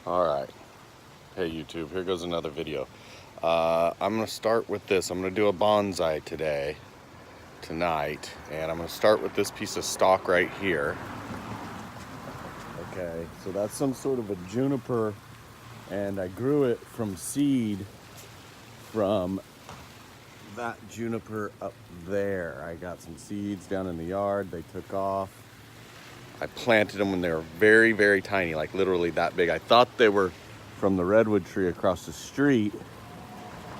All right. Hey YouTube, here goes another video. I'm gonna start with this. I'm gonna do a bonsai tonight, and I'm gonna start with this piece of stock right here. Okay, so that's some sort of a juniper, and I grew it from seed from that juniper up there. I got some seeds down in the yard, they took off. I planted them when they were very, very tiny, like literally that big. I thought they were from the redwood tree across the street,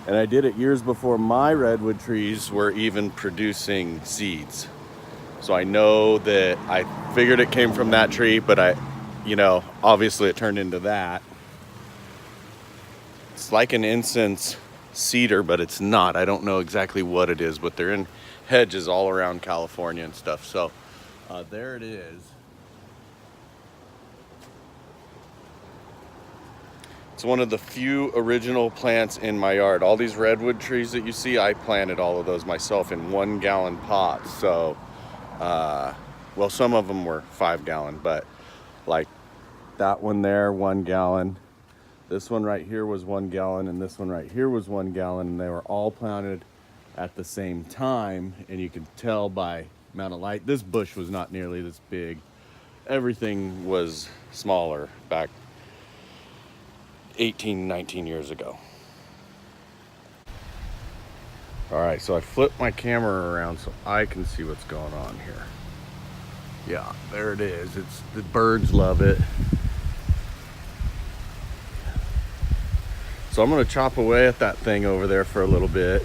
and I did it years before my redwood trees were even producing seeds. So I know that I figured it came from that tree, but obviously it turned into that. It's like an incense cedar, but it's not. I don't know exactly what it is, but they're in hedges all around California and stuff. So there it is. It's one of the few original plants in my yard. All these redwood trees that you see, I planted all of those myself in 1 gallon pots. So, well, some of them were 5 gallon, but like that one there, 1 gallon. This one right here was 1 gallon, and this one right here was 1 gallon, and they were all planted at the same time. And you can tell by amount of light, this bush was not nearly this big. Everything was smaller back 18, 19 years ago. All right, so I flipped my camera around so I can see what's going on here. Yeah, there it is. The birds love it. So I'm gonna chop away at that thing over there for a little bit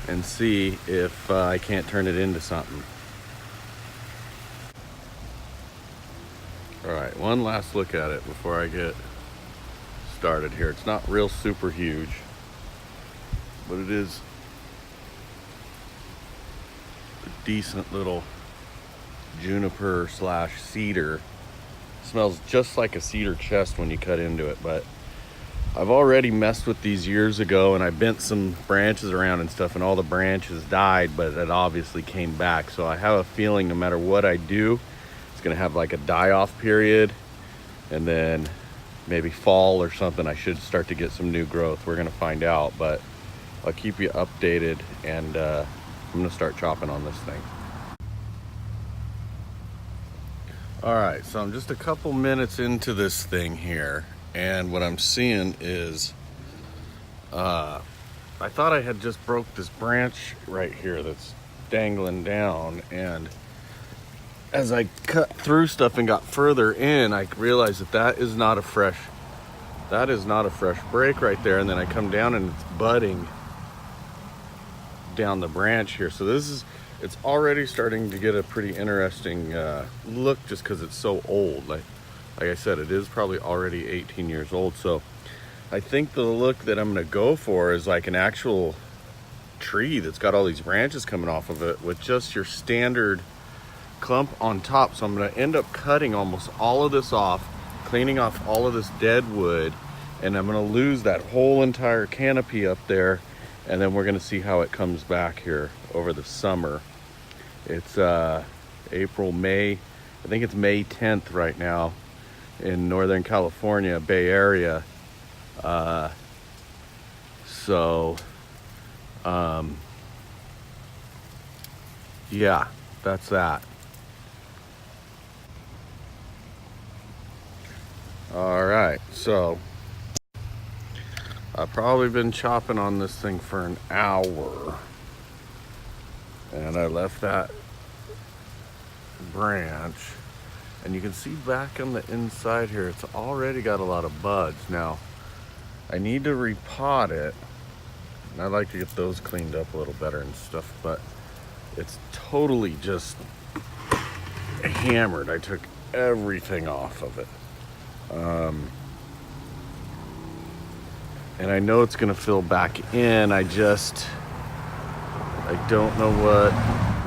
and see if I can't turn it into something. All right, one last look at it before I get started here. It's not real super huge, but it is a decent little juniper slash cedar. Smells just like a cedar chest when you cut into it, but I've already messed with these years ago, and I bent some branches around and stuff, and all the branches died, but it obviously came back. So I have a feeling no matter what I do, it's gonna have like a die-off period, and then maybe fall or something, I should start to get some new growth. We're gonna find out, but I'll keep you updated, and I'm gonna start chopping on this thing. All right, so I'm just a couple minutes into this thing here, and what I'm seeing is I thought I had just broke this branch right here that's dangling down, and as I cut through stuff and got further in, I realized that is not a fresh break right there. And then I come down and it's budding down the branch here. So it's already starting to get a pretty interesting look, just because it's so old. Like I said, it is probably already 18 years old. So I think the look that I'm gonna go for is like an actual tree that's got all these branches coming off of it with just your standard clump on top. So I'm going to end up cutting almost all of this off, cleaning off all of this dead wood, and I'm going to lose that whole entire canopy up there, and then we're going to see how it comes back here over the summer. It's April, May, I think it's May 10th right now in Northern California, Bay Area. Yeah, that's that. All right, so I've probably been chopping on this thing for an hour, and I left that branch, and you can see back on the inside here, it's already got a lot of buds. Now, I need to repot it, and I'd like to get those cleaned up a little better and stuff, but it's totally just hammered. I took everything off of it. And I know it's gonna fill back in. I don't know what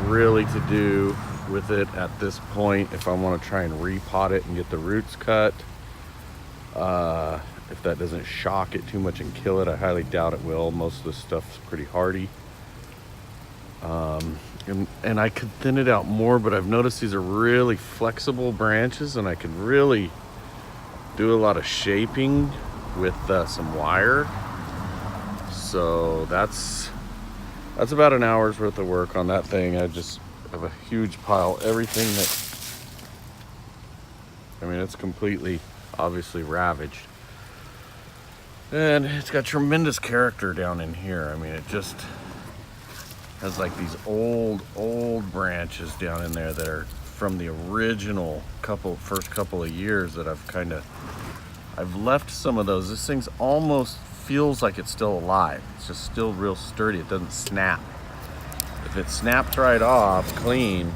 really to do with it at this point. If I want to try and repot it and get the roots cut, if that doesn't shock it too much and kill it, I highly doubt it will. Most of this stuff's pretty hardy. And I could thin it out more, but I've noticed these are really flexible branches, and I could really do a lot of shaping with some wire. So that's about an hour's worth of work on that thing. I just have a huge pile. Everything that, I mean, it's completely, obviously ravaged. And it's got tremendous character down in here. I mean, it just has like these old branches down in there that are from the original first couple of years that I've left some of those. This thing's almost feels like it's still alive. It's just still real sturdy. It doesn't snap. If it snapped right off clean,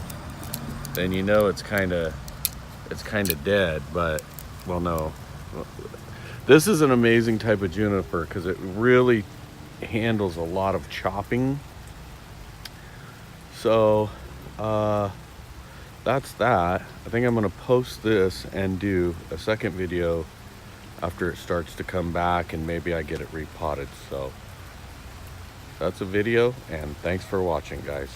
then you know it's kind of dead. But well, no, this is an amazing type of juniper because it really handles a lot of chopping. So that's that. I think I'm gonna post this and do a second video after it starts to come back, and maybe I get it repotted. So that's a video, and thanks for watching, guys.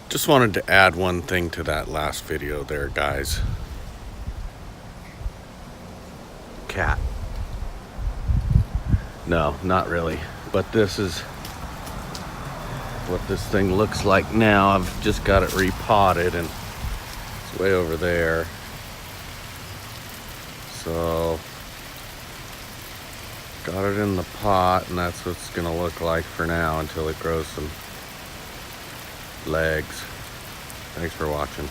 Just wanted to add one thing to that last video there, guys. Cat. No, not really. But this is what this thing looks like now. I've just got it repotted, and it's way over there. So got it in the pot, and that's what it's gonna look like for now until it grows some legs. Thanks for watching.